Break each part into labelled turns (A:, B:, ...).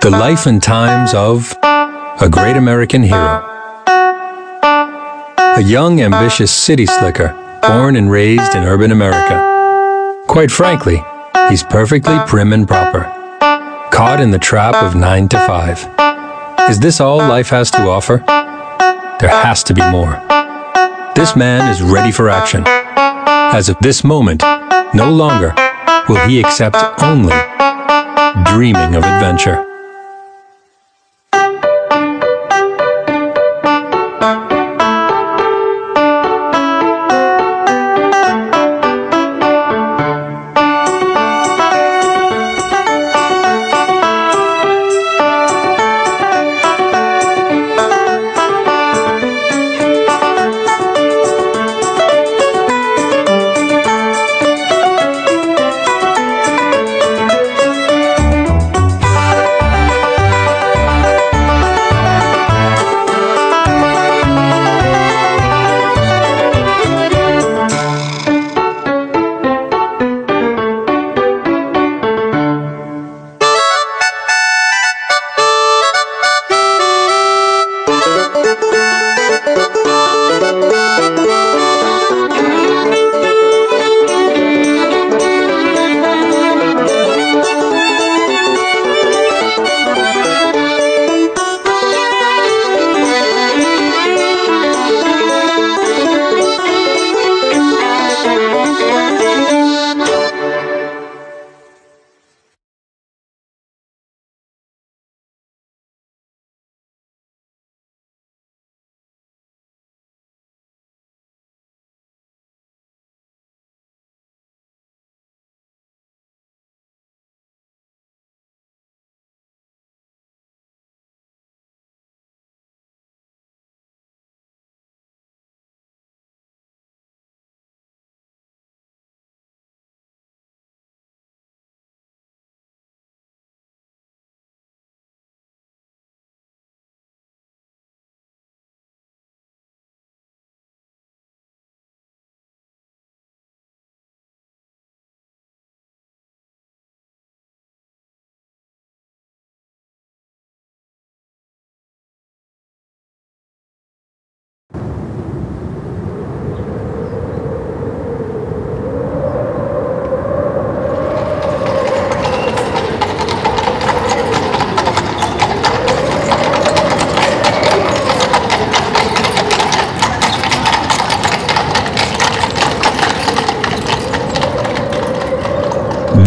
A: The life and times of a great American hero. A young, ambitious city slicker, born and raised in urban America. Quite frankly, he's perfectly prim and proper, caught in the trap of 9 to 5. Is this all life has to offer? There has to be more. This man is ready for action. As of this moment, no longer will he accept only dreaming of adventure.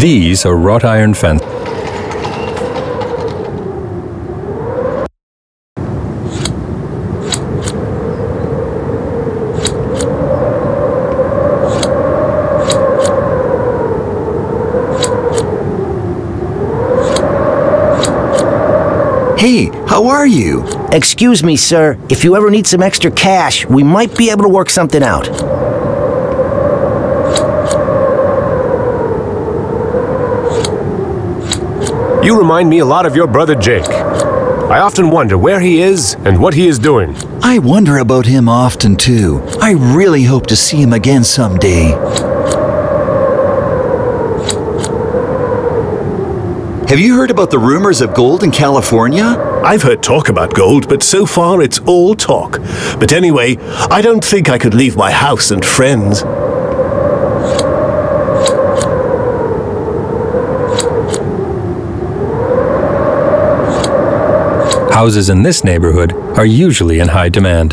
A: These are wrought iron fences.
B: Hey, how are you?
C: Excuse me, sir. If you ever need some extra cash, we might be able to work something out.
D: You remind me a lot of your brother Jake. I often wonder where he is and what he is doing.
B: I wonder about him often, too. I really hope to see him again someday. Have you heard about the rumors of gold in California?
E: I've heard talk about gold, but so far it's all talk. But anyway, I don't think I could leave my house and friends.
A: Houses in this neighborhood are usually in high demand.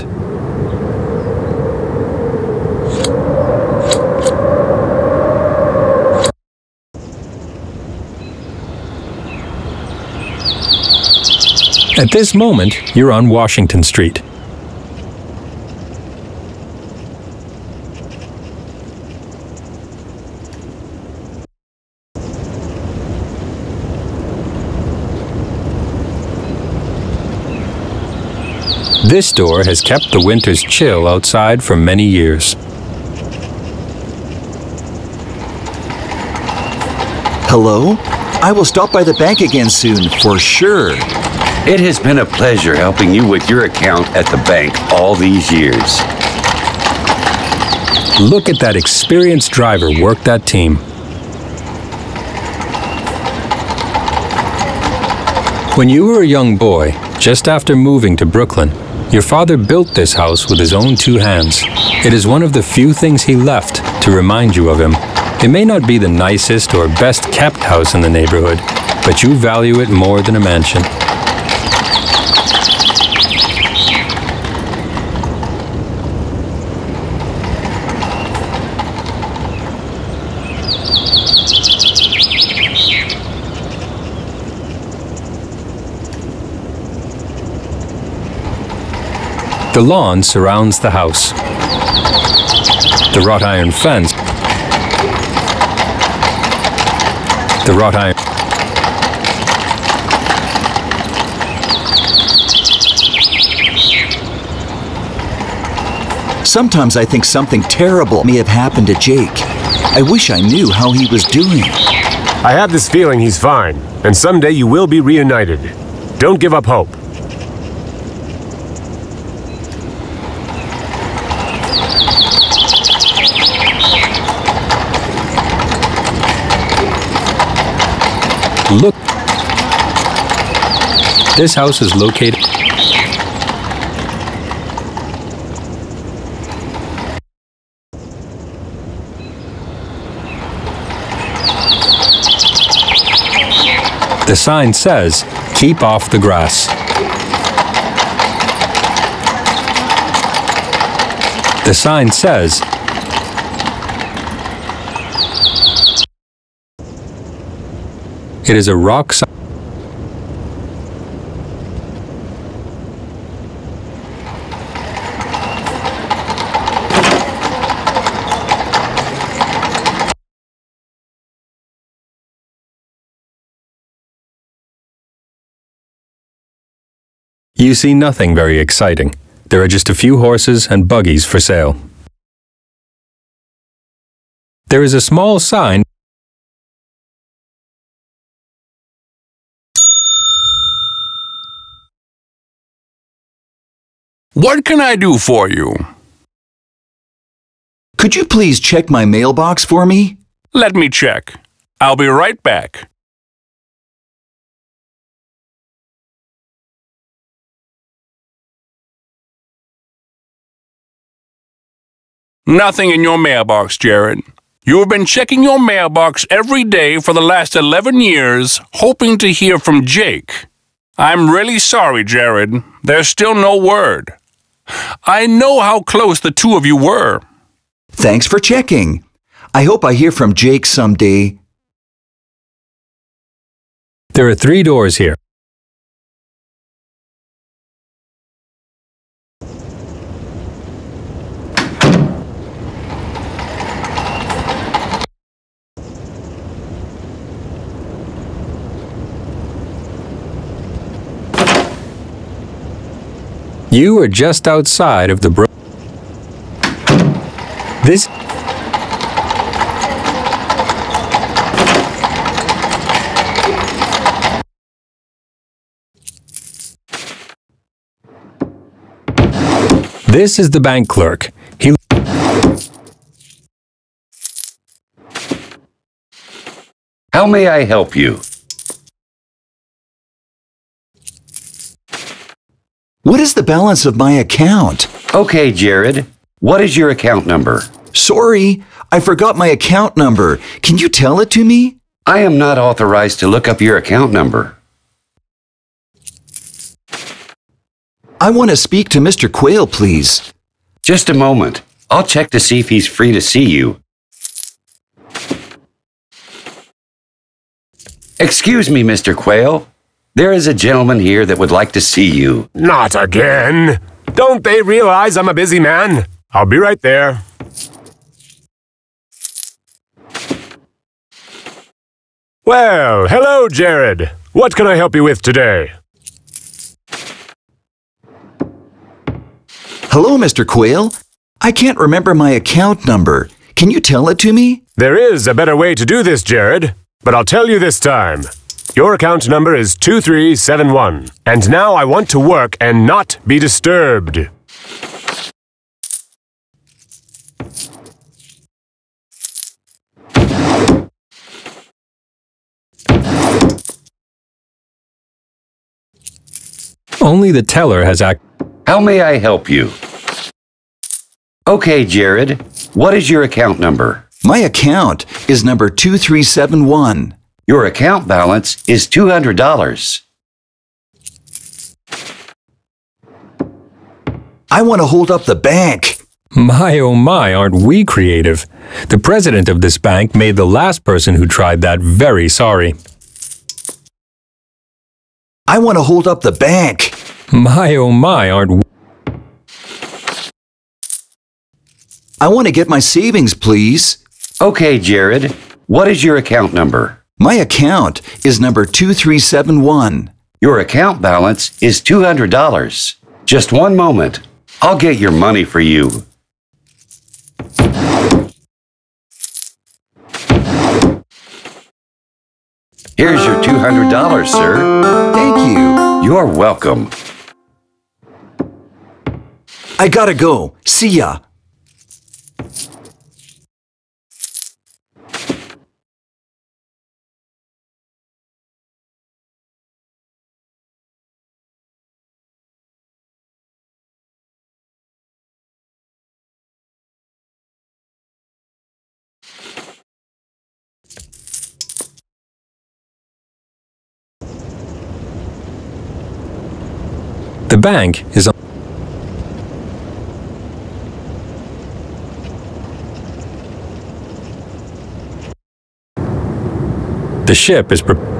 A: At this moment, you're on Washington Street. This store has kept the winter's chill outside for many years.
B: Hello? I will stop by the bank again soon, for sure.
F: It has been a pleasure helping you with your account at the bank all these years.
A: Look at that experienced driver work that team. When you were a young boy, just after moving to Brooklyn, your father built this house with his own two hands. It is one of the few things he left to remind you of him. It may not be the nicest or best kept house in the neighborhood, but you value it more than a mansion. The lawn surrounds the house. The wrought iron fence. The wrought iron.
B: Sometimes I think something terrible may have happened to Jake. I wish I knew how he was doing.
D: I have this feeling he's fine, and someday you will be reunited. Don't give up hope.
A: Look. This house is located. The sign says, "Keep off the grass." The sign says, it is a rock sign. You see nothing very exciting. There are just a few horses and buggies for sale. There is a small sign.
G: What can I do for you?
B: Could you please check my mailbox for me?
G: Let me check. I'll be right back. Nothing in your mailbox, Jared. You have been checking your mailbox every day for the last 11 years, hoping to hear from Jake. I'm really sorry, Jared. There's still no word. I know how close the two of you were.
B: Thanks for checking. I hope I hear from Jake someday.
A: There are 3 doors here. You are just outside of the This is the bank clerk.
F: How may I help you?
B: What is the balance of my account?
F: Okay, Jared. What is your account number?
B: Sorry, I forgot my account number. Can you tell it to me?
F: I am not authorized to look up your account number.
B: I want to speak to Mr. Quayle, please.
F: Just a moment. I'll check to see if he's free to see you. Excuse me, Mr. Quayle. There is a gentleman here that would like to see you.
D: Not again. Don't they realize I'm a busy man? I'll be right there. Well, hello, Jared. What can I help you with today?
B: Hello, Mr. Quayle. I can't remember my account number. Can you tell it to me?
D: There is a better way to do this, Jared, but I'll tell you this time. Your account number is 2371, and now I want to work and not be disturbed.
A: Only the teller has
F: How may I help you? Okay, Jared. What is your account number?
B: My account is number 2371.
F: Your account balance is $200.
B: I want to hold up the bank.
A: My oh my, aren't we creative? The president of this bank made the last person who tried that very sorry.
B: I want to hold up the bank.
A: My oh my, aren't we?
B: I want to get my savings, please.
F: Okay, Jared. What is your account number?
B: My account is number 2371.
F: Your account balance is $200. Just one moment. I'll get your money for you. Here's your $200, sir.
B: Thank you.
F: You're welcome.
B: I gotta go. See ya.
A: The bank is on. The ship is prepared.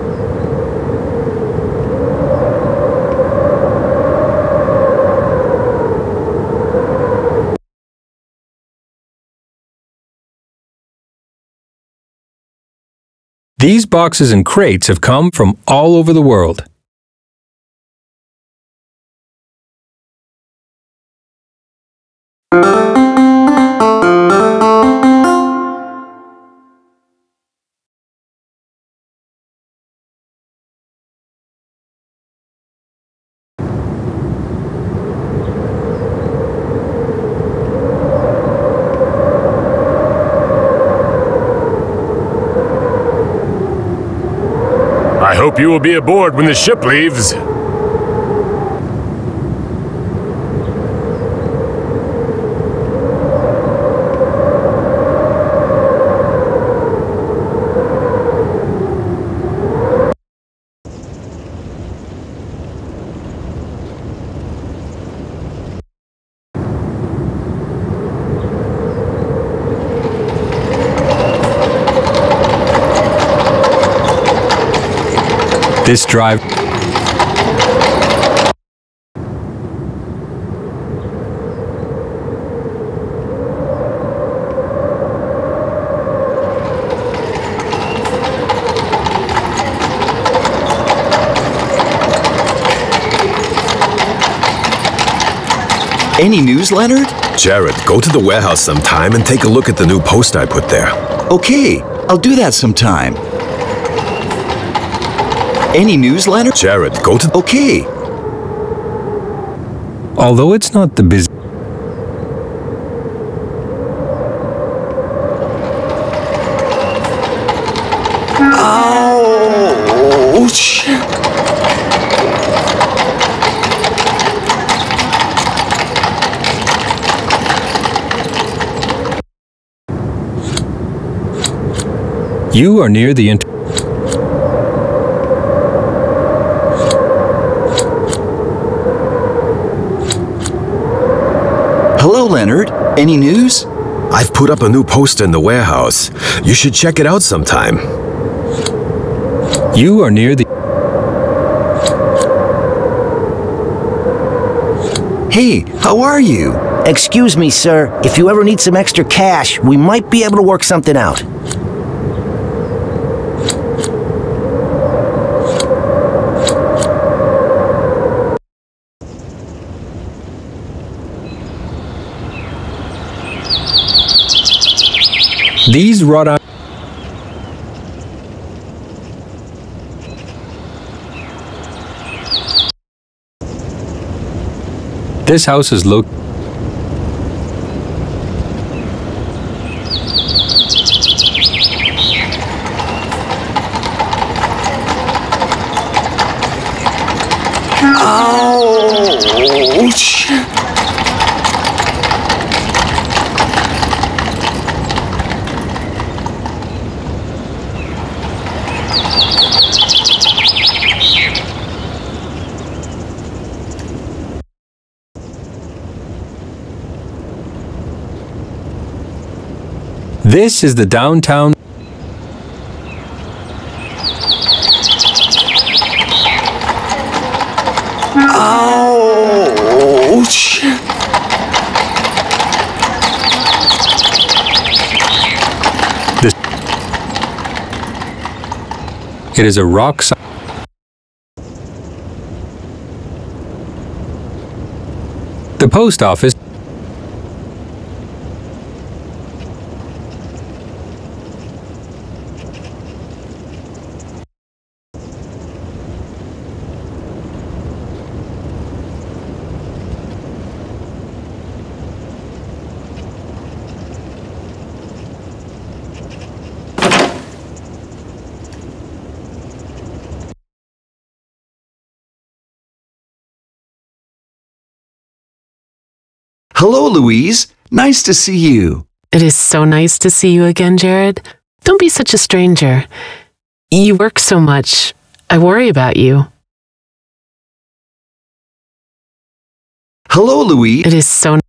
A: These boxes and crates have come from all over the world.
D: I hope you will be aboard when the ship leaves.
A: This drive.
B: Any news, Leonard?
H: Jared, go to the warehouse sometime and take a look at the new post I put there.
B: Okay, I'll do that sometime. Any news, Leonard?
H: Jared, go to...
B: Okay.
A: Although it's not the busy.
B: Ouch!
A: You are near the
B: Hello, Leonard. Any news?
H: I've put up a new poster in the warehouse. You should check it out sometime.
A: You are near the.
B: Hey, how are you?
C: Excuse me, sir. If you ever need some extra cash, we might be able to work something out.
A: These wrought iron. This house is located.
B: Ow!
A: This is the downtown.
B: Ouch!
A: It is a rock side. The post office.
B: Hello, Louise. Nice to see you.
I: It is so nice to see you again, Jared. Don't be such a stranger. You work so much. I worry about you.
B: Hello, Louise.
I: It is so.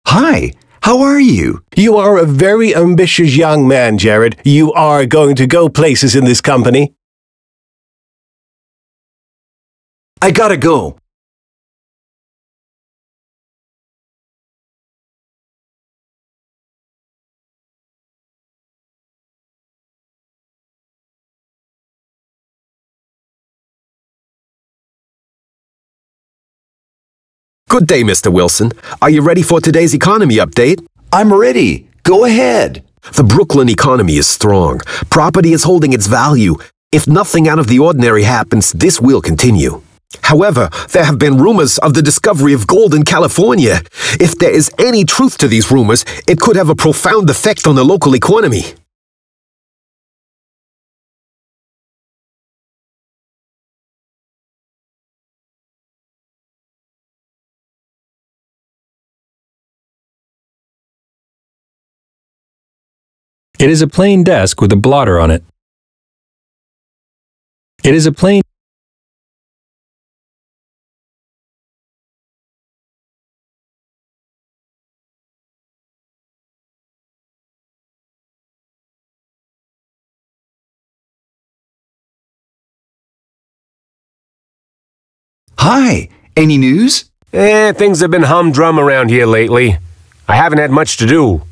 B: Hi. How are you?
E: You are a very ambitious young man, Jared. You are going to go places in this company.
B: I gotta go.
H: Good day, Mr. Wilson. Are you ready for today's economy update?
B: I'm ready. Go ahead.
H: The Brooklyn economy is strong. Property is holding its value. If nothing out of the ordinary happens, this will continue. However, there have been rumors of the discovery of gold in California. If there is any truth to these rumors, it could have a profound effect on the local economy.
A: It is a plain desk with a blotter on it. It is a plain.
B: Hi. Any news?
D: Things have been humdrum around here lately. I haven't had much to do.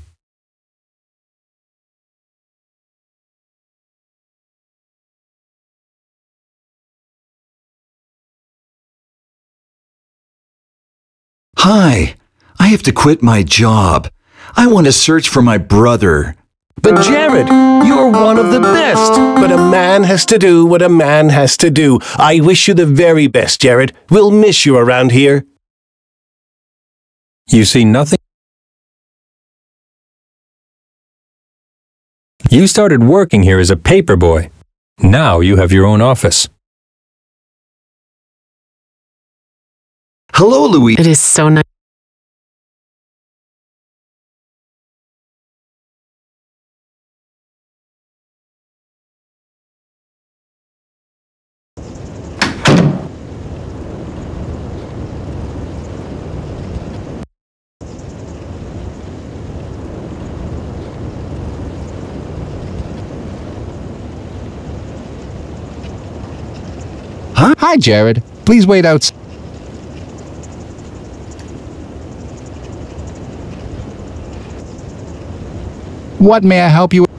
B: Hi. I have to quit my job. I want to search for my brother.
E: But Jared, you're one of the best. But a man has to do what a man has to do. I wish you the very best, Jared. We'll miss you around here.
A: You see nothing. You started working here as a paper boy. Now you have your own office.
B: Hello, Louise.
I: It is so nice.
B: Huh?
J: Hi, Jared. Please wait outside. What may I help you with?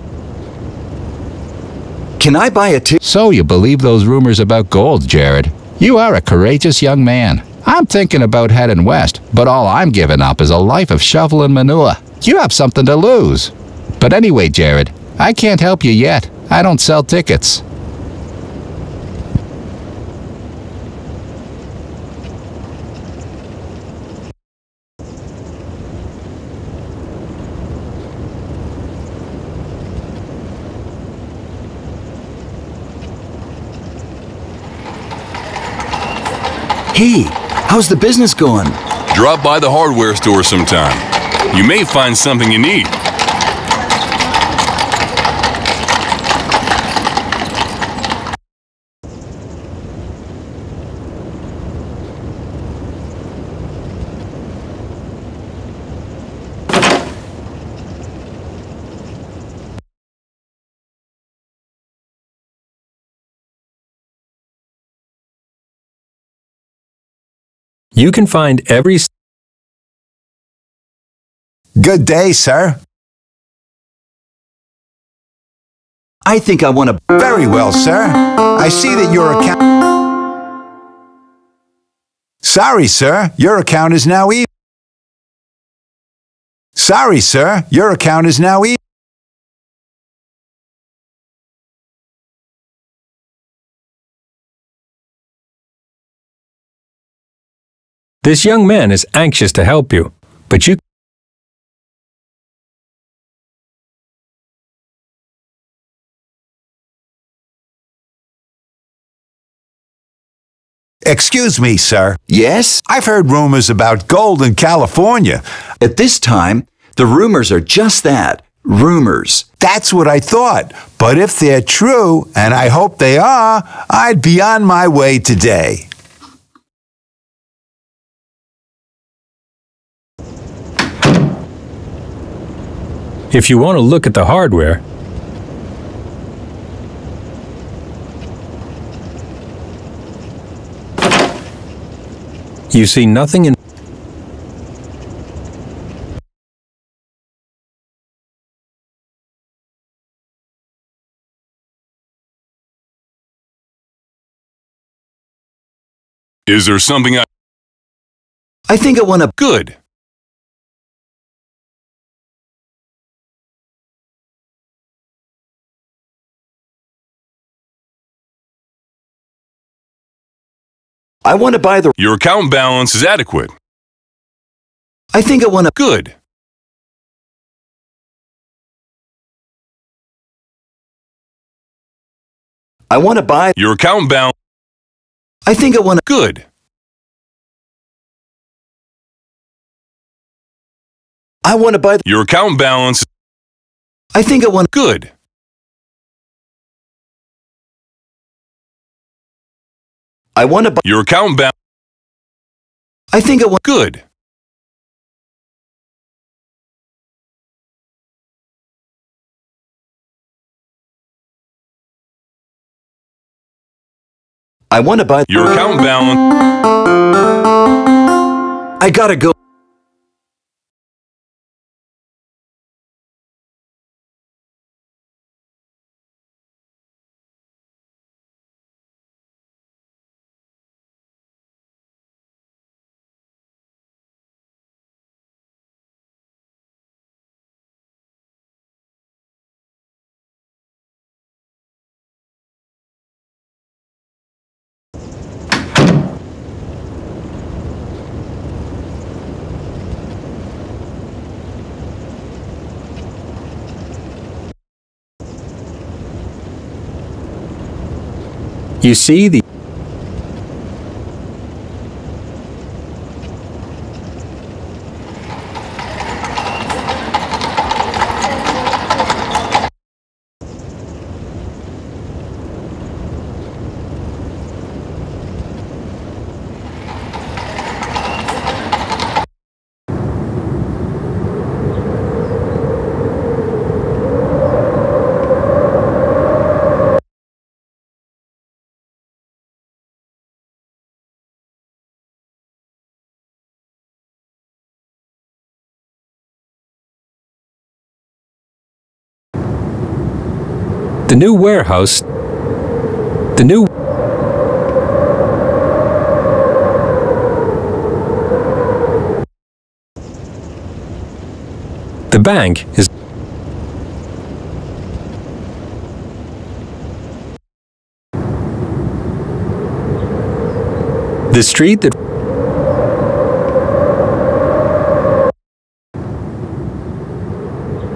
B: Can I buy a ticket?
J: So you believe those rumors about gold, Jared? You are a courageous young man. I'm thinking about heading west, but all I'm giving up is a life of shovel and manure. You have something to lose. But anyway, Jared, I can't help you yet. I don't sell tickets.
B: Hey, how's the business going?
G: Drop by the hardware store sometime. You may find something you need.
A: You can find every...
K: Good day, sir.
B: I think I want to...
K: Very well, sir. I see that your account... Sorry, sir. Your account is now even. Sorry, sir. Your account is now even.
A: This young man is anxious to help you, but you...
K: Excuse me, sir.
B: Yes?
K: I've heard rumors about gold in California.
B: At this time, the rumors are just that, rumors.
K: That's what I thought. But if they're true, and I hope they are, I'd be on my way today.
A: If you want to look at the hardware, you see nothing in...
G: Is there something
B: I think I want to...
G: Good.
B: I want to buy the...
G: Your account balance is adequate.
B: I think I want to...
G: Good.
B: I want to buy...
G: Your account balance...
B: I think I want to...
G: Good.
B: I want to buy...
G: Your account balance...
B: I think I want...
G: Good.
B: I want to buy...
G: Your account balance...
B: I think I want...
G: Good.
B: I want to buy...
G: Your account balance...
B: I gotta go...
A: You see the... The new warehouse... The new... The bank is... The street that...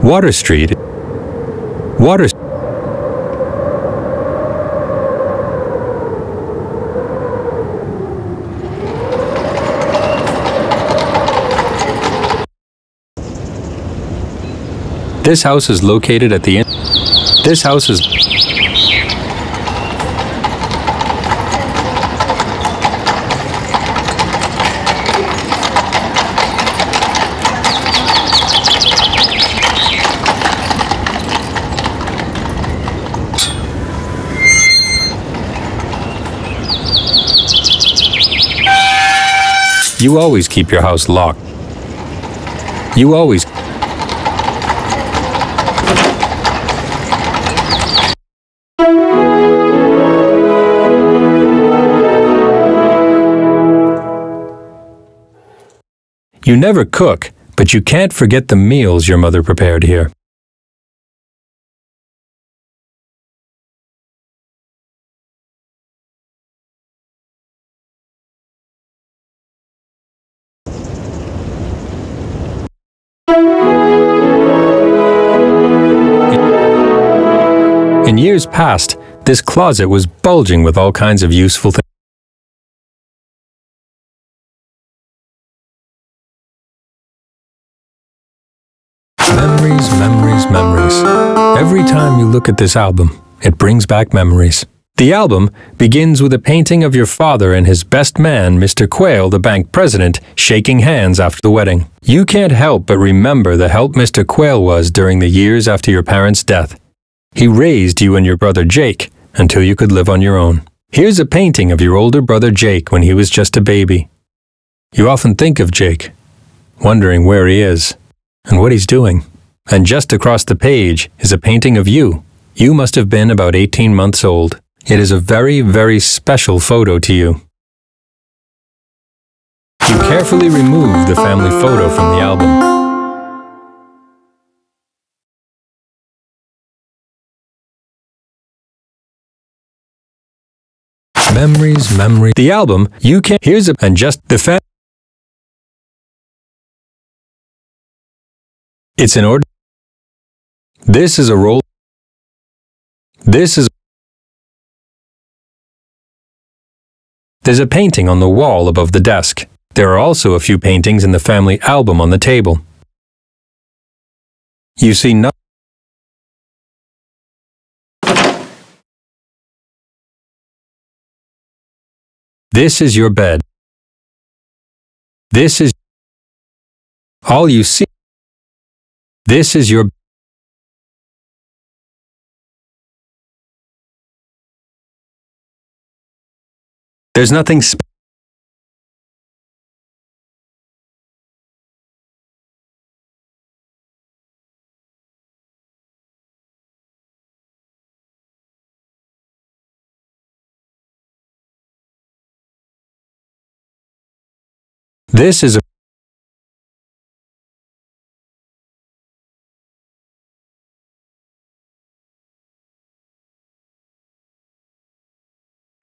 A: Water Street... Water... This house is located at the end. This house is... You always keep your house locked. You always... You never cook, but you can't forget the meals your mother prepared here. In years past, this closet was bulging with all kinds of useful things. Memories, memories, memories. Every time you look at this album, it brings back memories. The album begins with a painting of your father and his best man, Mr. Quayle, the bank president, shaking hands after the wedding. You can't help but remember the help Mr. Quayle was during the years after your parents' death. He raised you and your brother Jake until you could live on your own. Here's a painting of your older brother Jake when he was just a baby. You often think of Jake, wondering where he is and what he's doing. And just across the page is a painting of you. You must have been about 18 months old. It is a very, very special photo to you. You carefully remove the family photo from the album. Memories, memories. The album, you can... Here's a... And just the It's in order. This is a roll. This is... There's a painting on the wall above the desk. There are also a few paintings in the family album on the table. You see no... This is your bed. This is... All you see... This is your... There's nothing This is a...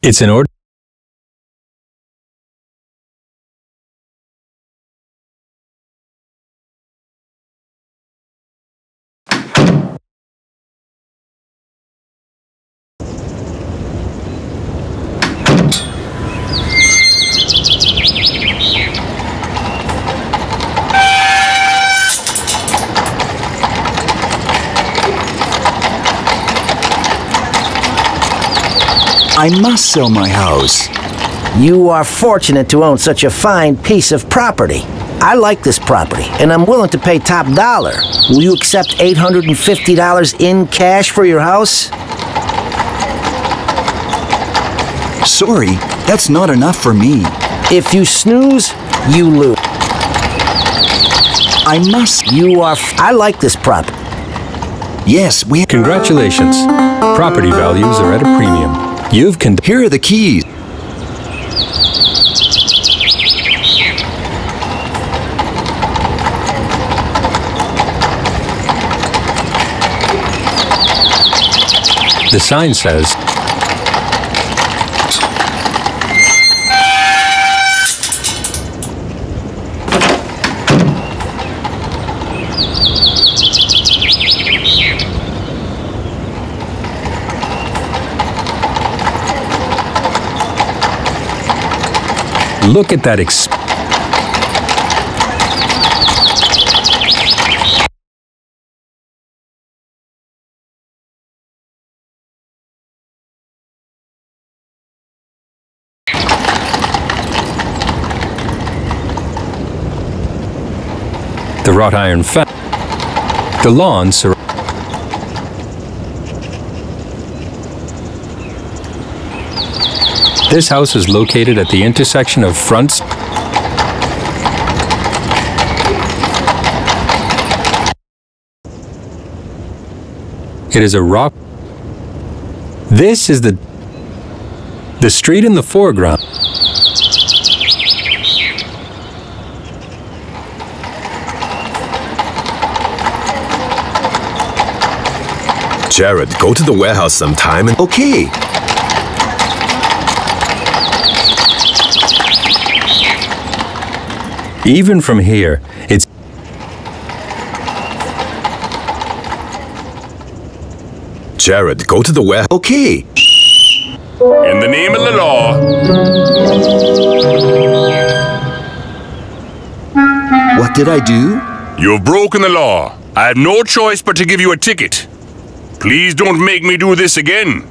A: It's in order.
B: I must sell my house.
C: You are fortunate to own such a fine piece of property. I like this property, and I'm willing to pay top dollar. Will you accept $850 in cash for your house?
B: Sorry, that's not enough for me.
C: If you snooze, you lose.
B: I must...
C: I like this property.
B: Yes, we...
A: Congratulations. Property values are at a premium. Here
B: are the keys.
A: The sign says, look at that the wrought iron fence. The lawn This house is located at the intersection of Fronts. It is a rock. This is the street in the foreground.
H: Jared, go to the warehouse sometime and...
B: Okay.
A: Even from here, it's...
H: Jared, go to the warehouse.
B: Okay.
G: In the name of the law.
B: What did I do?
G: You have broken the law. I have no choice but to give you a ticket. Please don't make me do this again.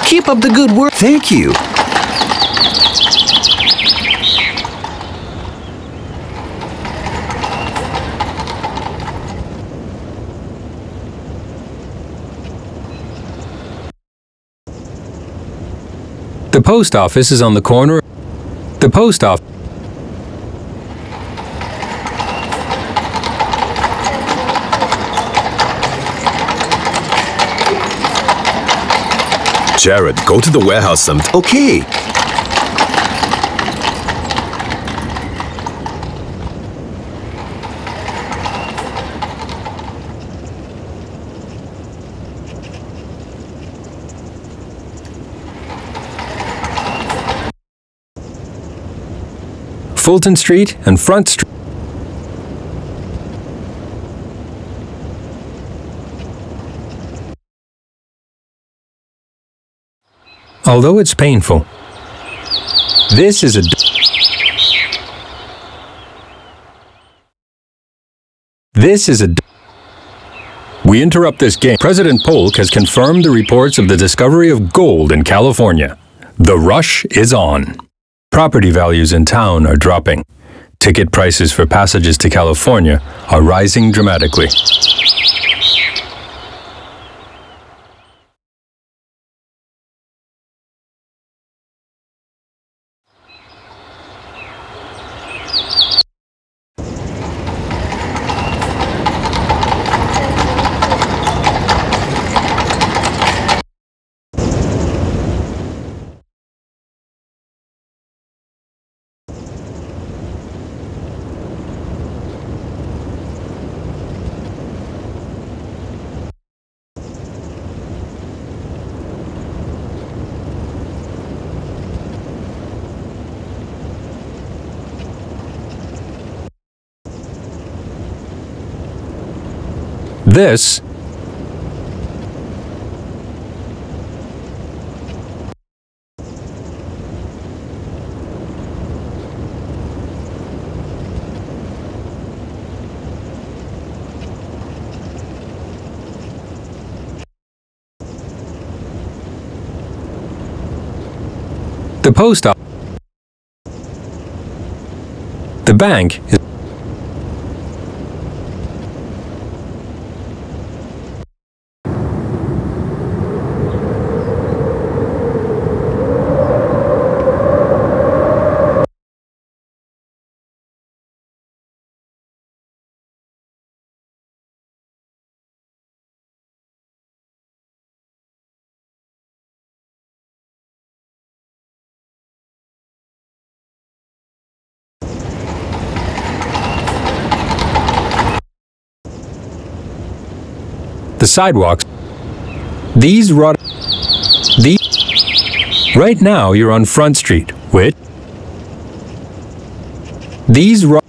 B: Keep up the good work. Thank you.
A: The post office is on the corner. The post office.
H: Jared, go to the warehouse sometime.
B: Okay.
A: Fulton Street and Front Street. Although it's painful, this is a... We interrupt this game. President Polk has confirmed the reports of the discovery of gold in California. The rush is on. Property values in town are dropping. Ticket prices for passages to California are rising dramatically. This the post office. The bank is... The sidewalks. These right now you're on Front Street, which these wrought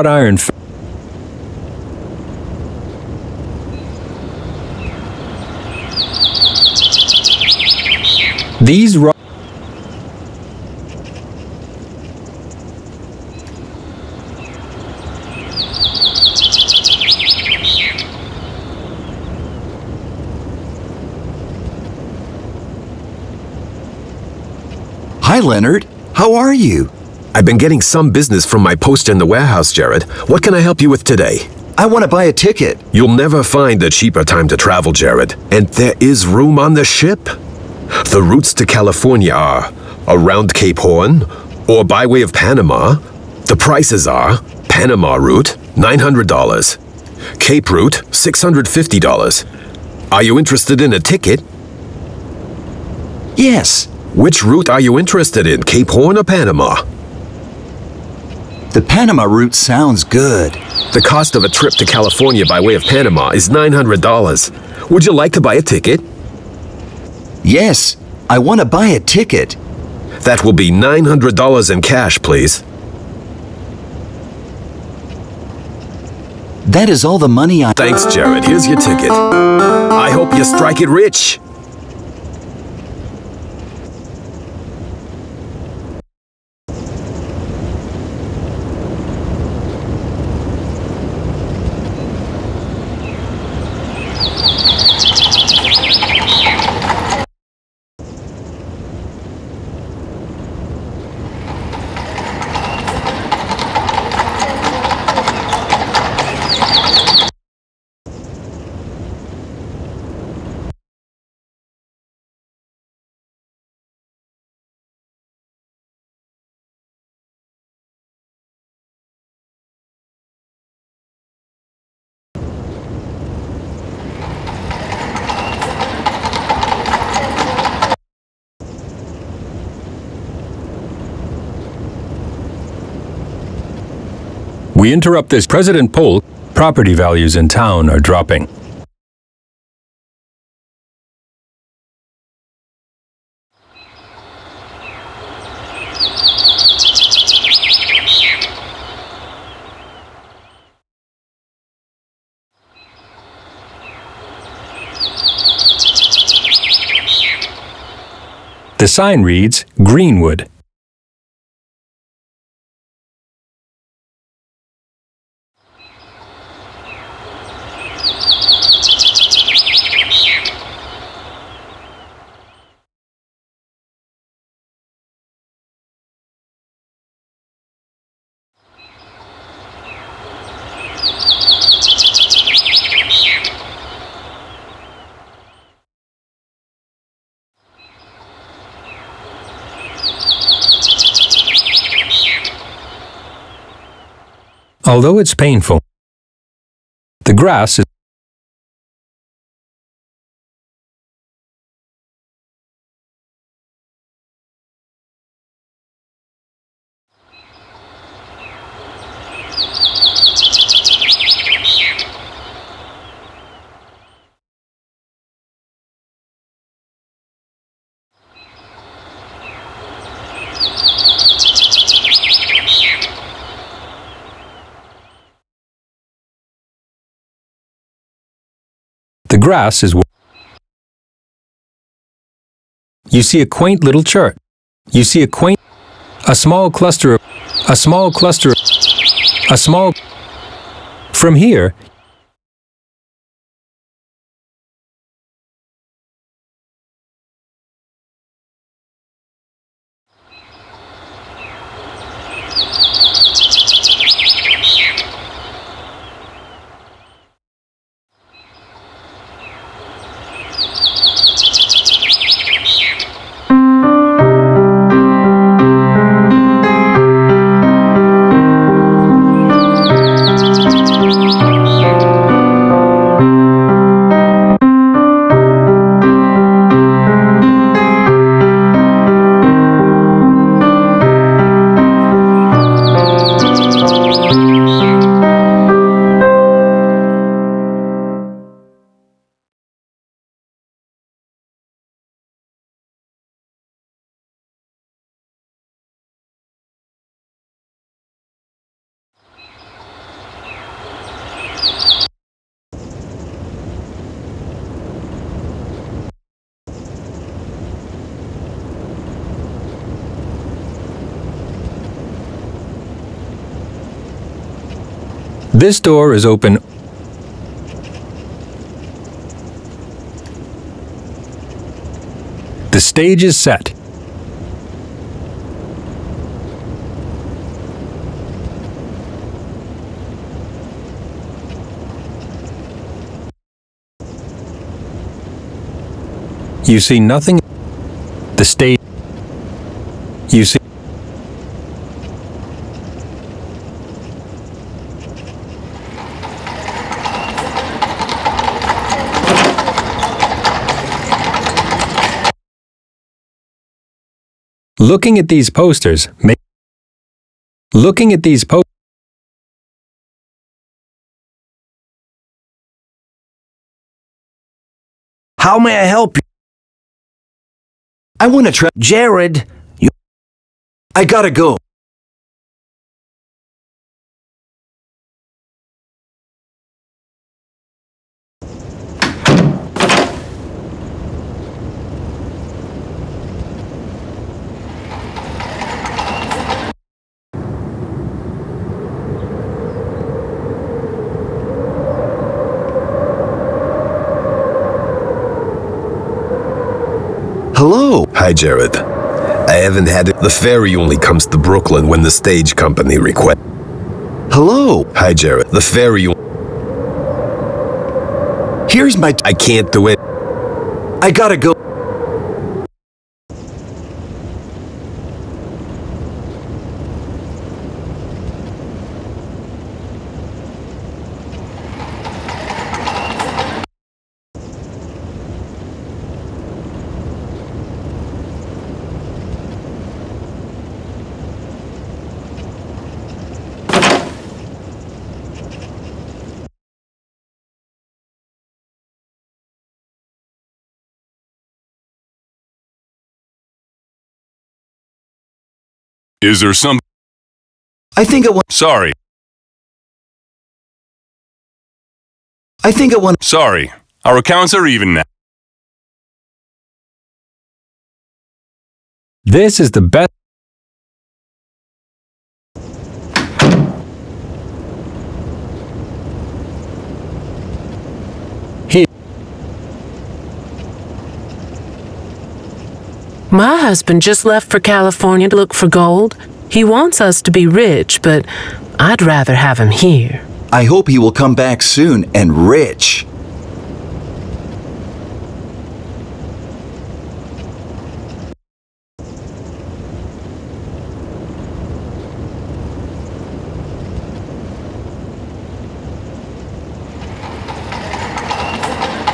A: iron These
B: Hi, Leonard. How are you?
H: I've been getting some business from my post in the warehouse, Jared. What can I help you with today?
B: I want to buy a ticket.
H: You'll never find a cheaper time to travel, Jared. And there is room on the ship. The routes to California are around Cape Horn or by way of Panama. The prices are Panama route, $900. Cape route, $650. Are you interested in a ticket?
B: Yes.
H: Which route are you interested in, Cape Horn or Panama?
B: The Panama route sounds good.
H: The cost of a trip to California by way of Panama is $900. Would you like to buy a ticket?
B: Yes, I want to buy a ticket.
H: That will be $900 in cash, please.
B: That is all the money I...
H: Thanks, Jared. Here's your ticket. I hope you strike it rich.
A: We interrupt this President poll. Property values in town are dropping. The sign reads Greenwood. Although it's painful, the grass is You see a quaint little church. You see a small cluster. From here, This door is open. The stage is set. You see nothing. The stage. You see. Looking at these posters,
C: How may I help you?
B: I want to try.
C: Jared,
B: I gotta go. Hello.
H: Hi, Jared. I haven't had it. The ferry only comes to Brooklyn when the stage company requests.
B: Hello.
H: Hi, Jared. The ferry.
B: Here's my.
H: I can't do it.
B: I gotta go.
G: Is there some...
B: I think I want...
G: Sorry.
B: I think I want...
G: Sorry. Our accounts are even now.
A: This is the best. Here.
I: My husband just left for California to look for gold. He wants us to be rich, but I'd rather have him here.
B: I hope he will come back soon and rich.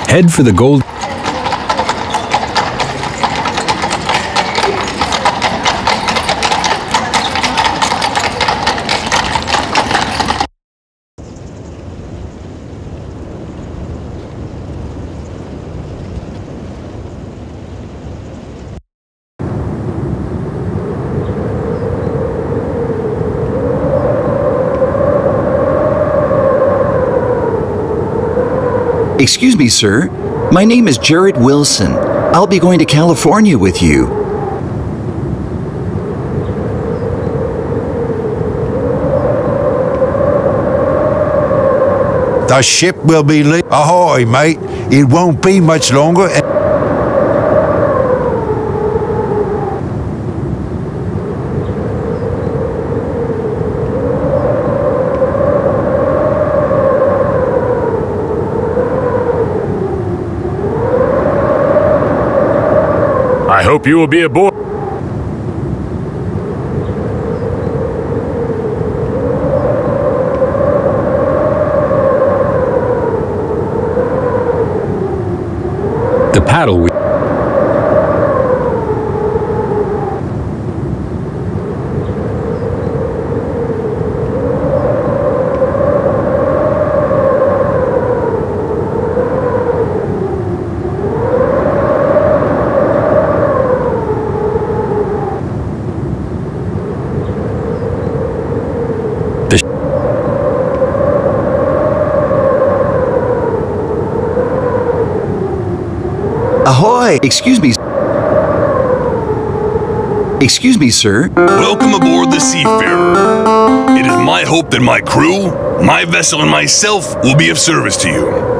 A: Head for the gold.
B: Excuse me, sir. My name is Jared Wilson. I'll be going to California with you.
K: The ship will be leaving. Ahoy, mate. It won't be much longer.
D: I hope you will be aboard.
A: The paddle wheel.
B: Ahoy! Excuse me. Excuse me, sir.
L: Welcome aboard the Seafarer. It is my hope that my crew My vessel and myself will be of service to you.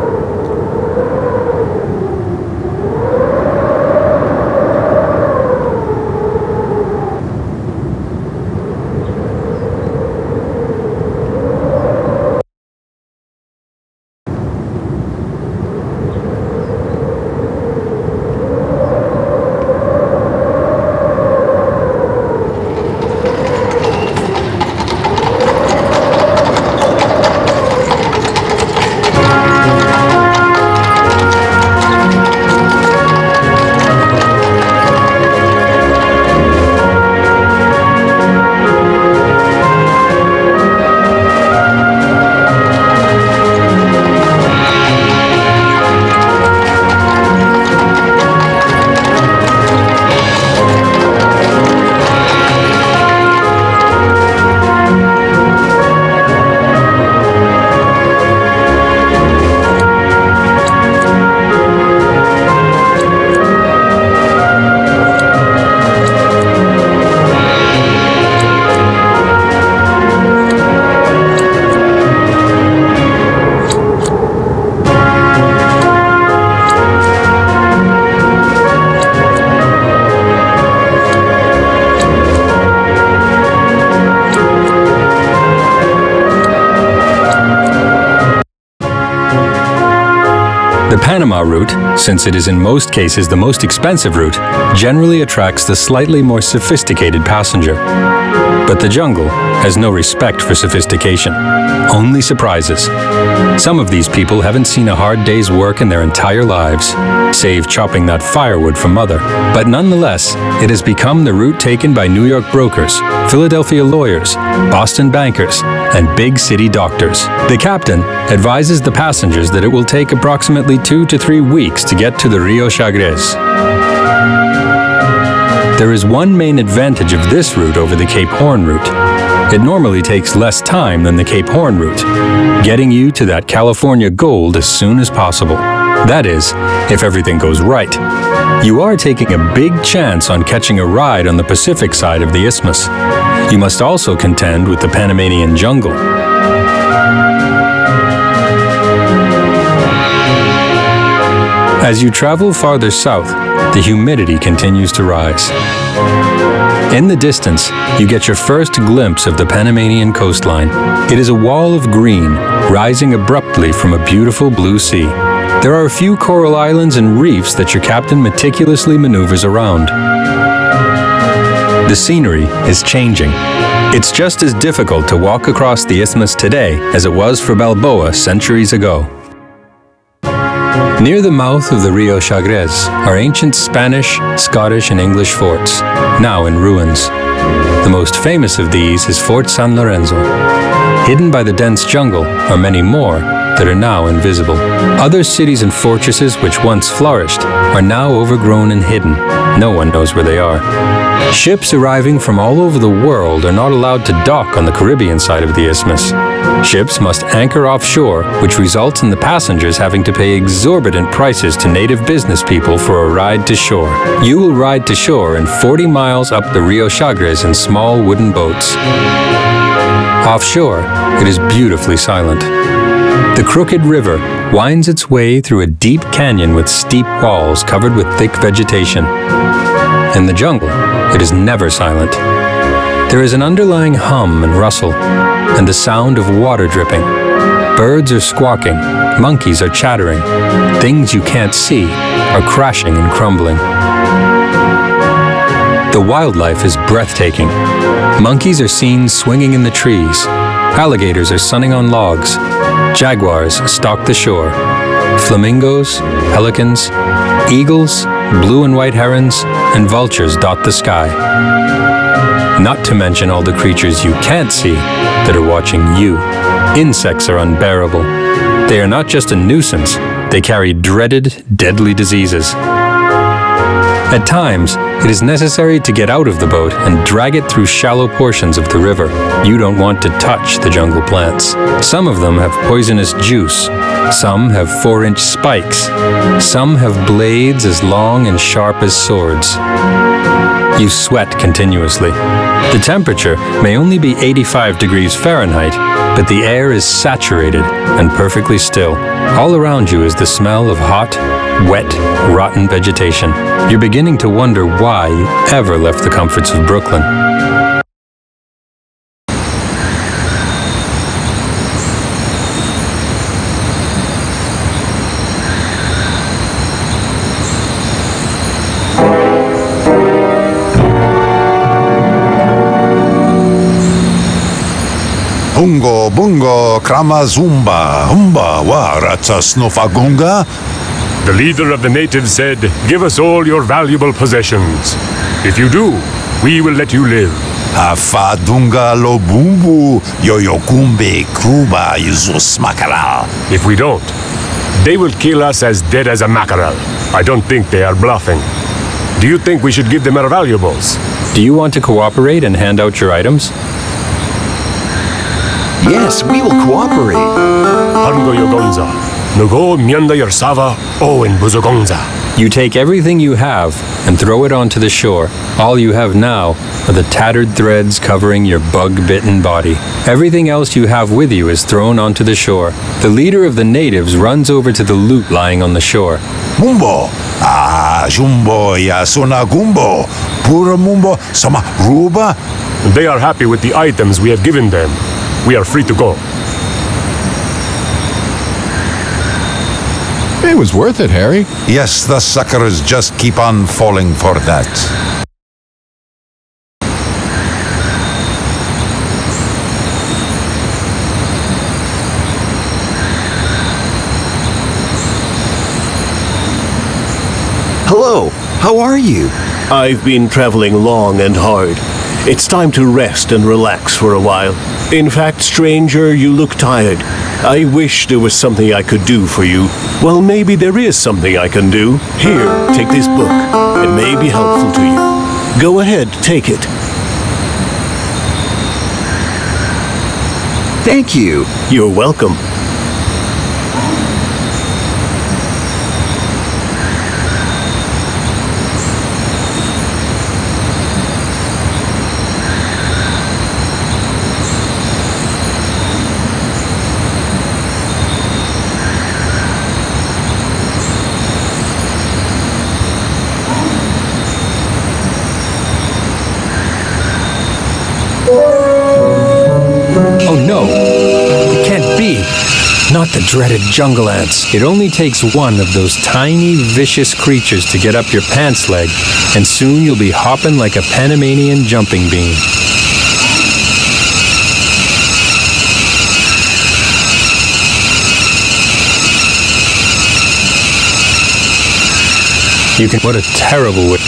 A: The Panama route, since it is in most cases the most expensive route, generally attracts the slightly more sophisticated passenger. But the jungle has no respect for sophistication, only surprises. Some of these people haven't seen a hard day's work in their entire lives, save chopping that firewood for mother. But nonetheless, it has become the route taken by New York brokers, Philadelphia lawyers, Boston bankers, and big city doctors. The captain advises the passengers that it will take approximately 2 to 3 weeks to get to the Rio Chagres. There is one main advantage of this route over the Cape Horn route. It normally takes less time than the Cape Horn route, getting you to that California gold as soon as possible. That is, if everything goes right. You are taking a big chance on catching a ride on the Pacific side of the isthmus. You must also contend with the Panamanian jungle. As you travel farther south, the humidity continues to rise. In the distance, you get your first glimpse of the Panamanian coastline. It is a wall of green, rising abruptly from a beautiful blue sea. There are a few coral islands and reefs that your captain meticulously maneuvers around. The scenery is changing. It's just as difficult to walk across the isthmus today as it was for Balboa centuries ago. Near the mouth of the Rio Chagres are ancient Spanish, Scottish, and English forts, now in ruins. The most famous of these is Fort San Lorenzo. Hidden by the dense jungle are many more that are now invisible. Other cities and fortresses which once flourished are now overgrown and hidden. No one knows where they are. Ships arriving from all over the world are not allowed to dock on the Caribbean side of the isthmus. Ships must anchor offshore, which results in the passengers having to pay exorbitant prices to native business people for a ride to shore. You will ride to shore in 40 miles up the Rio Chagres in small wooden boats. Offshore, it is beautifully silent. The crooked river winds its way through a deep canyon with steep walls covered with thick vegetation. In the jungle, it is never silent. There is an underlying hum and rustle, and the sound of water dripping. Birds are squawking, monkeys are chattering, things you can't see are crashing and crumbling. The wildlife is breathtaking. Monkeys are seen swinging in the trees. Alligators are sunning on logs. Jaguars stalk the shore. Flamingos, pelicans, eagles, blue and white herons, and vultures dot the sky. Not to mention all the creatures you can't see that are watching you. Insects are unbearable. They are not just a nuisance, they carry dreaded, deadly diseases. At times, it is necessary to get out of the boat and drag it through shallow portions of the river. You don't want to touch the jungle plants. Some of them have poisonous juice. Some have 4-inch spikes. Some have blades as long and sharp as swords. You sweat continuously. The temperature may only be 85 degrees Fahrenheit, but the air is saturated and perfectly still. All around you is the smell of hot, wet, rotten vegetation. You're beginning to wonder why you ever left the comforts of Brooklyn.
K: Bungo, bungo, krama zumba, humba, wa ratsa snufagunga.
D: The leader of the natives said, "Give us all your valuable possessions. If you do, we will let you live."
K: Afadunga lo bumbu, yoyokumbe, kruba, yuzus makara.
D: If we don't, they will kill us as dead as a mackerel. I don't think they are bluffing. Do you think we should give them our valuables?
A: Do you want to cooperate and hand out your items?
B: Yes, we will cooperate.
D: Hango yogonza, nugo mianda yersava, o in buzogonza.
A: You take everything you have and throw it onto the shore. All you have now are the tattered threads covering your bug-bitten body. Everything else you have with you is thrown onto the shore. The leader of the natives runs over to the loot lying on the shore.
K: Mumbo, jumbo ya sonagumbo, pura mumbo sama ruba.
D: They are happy with the items we have given them. We are free to go.
J: It was worth it, Harry.
K: Yes, the suckers just keep on falling for that.
B: Hello, how are you?
E: I've been traveling long and hard. It's time to rest and relax for a while. In fact, stranger, you look tired. I wish there was something I could do for you. Well, maybe there is something I can do. Here, take this book. It may be helpful to you. Go ahead, take it.
B: Thank you.
E: You're welcome.
A: Oh no! It can't be! Not the dreaded jungle ants. It only takes one of those tiny, vicious creatures to get up your pants leg, and soon you'll be hopping like a Panamanian jumping bean. You can... What a terrible way...